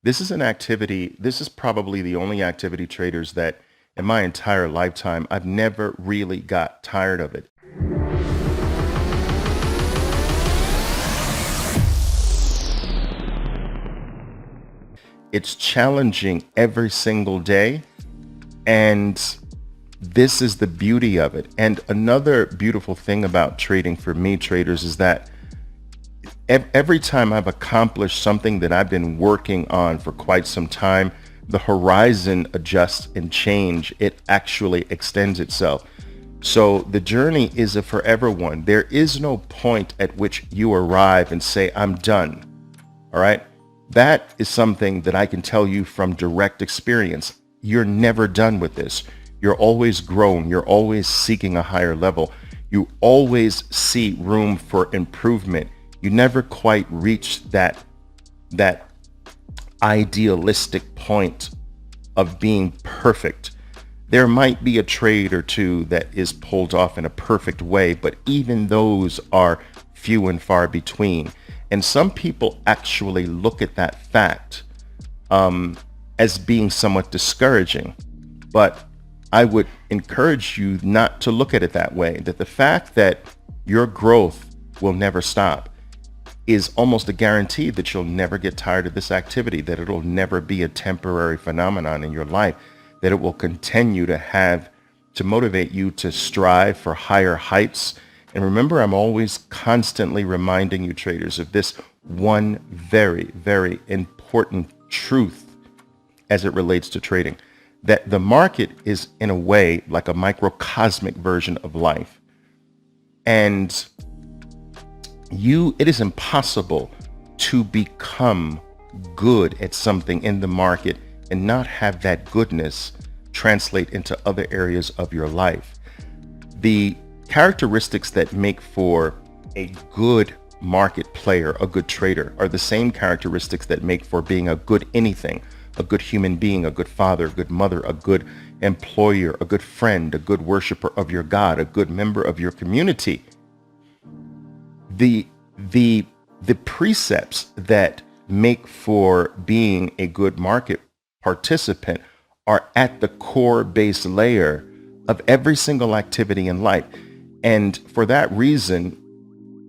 This is an activity, this is probably the only activity, traders, that in my entire lifetime, I've never really got tired of it. It's challenging every single day. And this is the beauty of it. And another beautiful thing about trading for me, traders, is that every time I've accomplished something that I've been working on for quite some time, the horizon adjusts and change. It actually extends itself. So the journey is a forever one. There is no point at which you arrive and say, I'm done. All right. That is something that I can tell you from direct experience. You're never done with this. You're always growing. You're always seeking a higher level. You always see room for improvement. You never quite reach that idealistic point of being perfect. There might be a trade or two that is pulled off in a perfect way, but even those are few and far between. And some people actually look at that fact as being somewhat discouraging. But I would encourage you not to look at it that way, that the fact that your growth will never stop is almost a guarantee that you'll never get tired of this activity, that it'll never be a temporary phenomenon in your life, that it will continue to motivate you to strive for higher heights. And remember, I'm always constantly reminding you, traders, of this one very, very important truth as it relates to trading, that the market is in a way like a microcosmic version of life. And it is impossible to become good at something in the market and not have that goodness translate into other areas of your life. The characteristics that make for a good market player, a good trader, are the same characteristics that make for being a good anything, a good human being, a good father, a good mother, a good employer, a good friend, a good worshiper of your God, a good member of your community. The precepts that make for being a good market participant are at the core base layer of every single activity in life. And for that reason,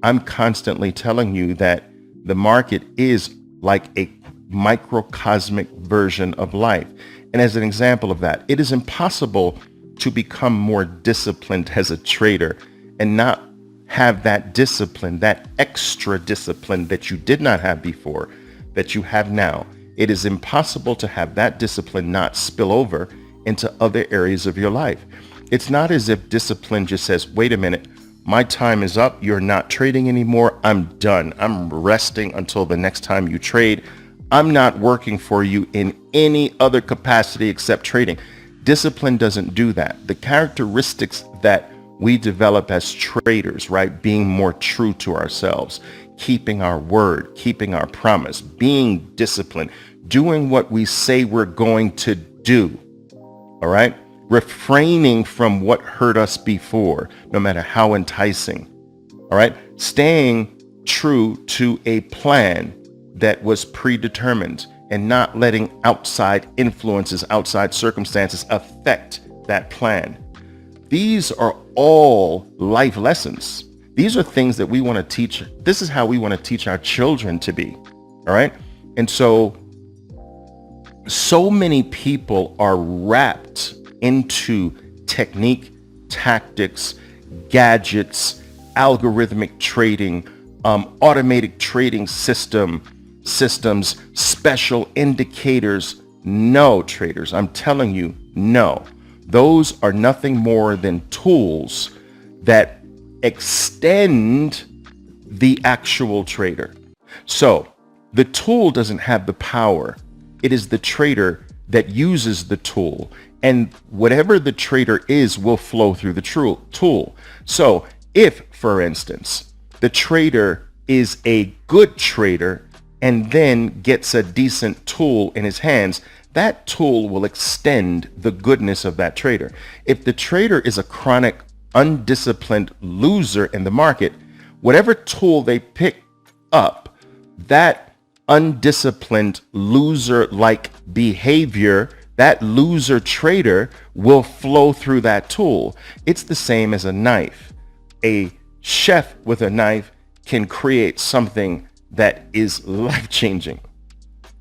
I'm constantly telling you that the market is like a microcosmic version of life. And as an example of that, it is impossible to become more disciplined as a trader and not have that discipline, that extra discipline that you did not have before, that you have now. It is impossible to have that discipline not spill over into other areas of your life. It's not as if discipline just says, wait a minute, my time is up. You're not trading anymore. I'm done. I'm resting until the next time you trade. I'm not working for you in any other capacity except trading. Discipline doesn't do that. The characteristics that we develop as traders, right? Being more true to ourselves, keeping our word, keeping our promise, being disciplined, doing what we say we're going to do. All right. Refraining from what hurt us before, no matter how enticing. All right. Staying true to a plan that was predetermined and not letting outside influences, outside circumstances affect that plan. These are all life lessons. These are things that we want to teach. This is how we want to teach our children to be. All right. And so many people are wrapped into technique, tactics, gadgets, algorithmic trading, automated trading systems, special indicators. No, traders, I'm telling you, no. Those are nothing more than tools that extend the actual trader. So the tool doesn't have the power. It is the trader that uses the tool, and whatever the trader is will flow through the tool. So if, for instance, the trader is a good trader and then gets a decent tool in his hands, that tool will extend the goodness of that trader. If the trader is a chronic, undisciplined loser in the market, whatever tool they pick up, that undisciplined, loser-like behavior, that loser trader will flow through that tool. It's the same as a knife. A chef with a knife can create something that is life-changing.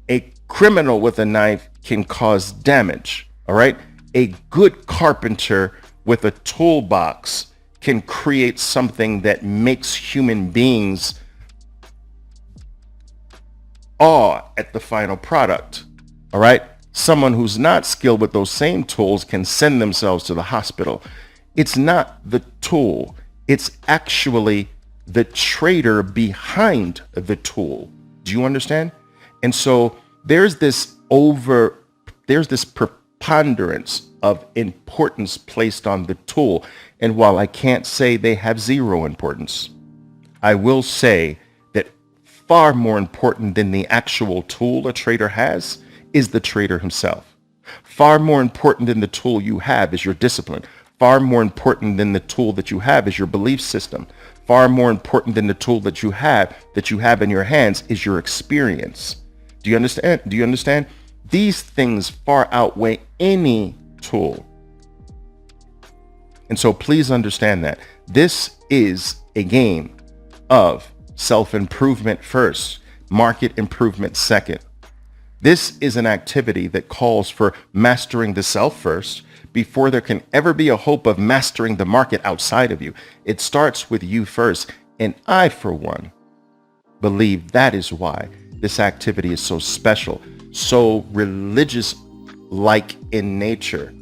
A criminal with a knife can cause damage, all right? A good carpenter with a toolbox can create something that makes human beings awe at the final product, all right? Someone who's not skilled with those same tools can send themselves to the hospital. It's not the tool. It's actually the trader behind the tool. Do you understand? And so there's this preponderance of importance placed on the tool. And while I can't say they have zero importance, I will say that far more important than the actual tool a trader has is the trader himself. Far more important than the tool you have is your discipline. Far more important than the tool that you have is your belief system. Far more important than the tool that you have in your hands is your experience. Do you understand? Do you understand? These things far outweigh any tool. And so please understand that this is a game of self-improvement first, market improvement second. This is an activity that calls for mastering the self first before there can ever be a hope of mastering the market outside of you. It starts with you first. And I, for one, believe that is why this activity is so special, so religious-like in nature.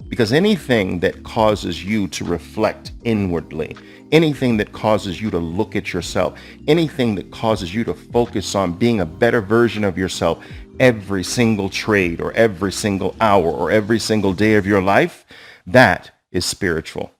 Because anything that causes you to reflect inwardly, anything that causes you to look at yourself, anything that causes you to focus on being a better version of yourself every single trade or every single hour or every single day of your life, that is spiritual.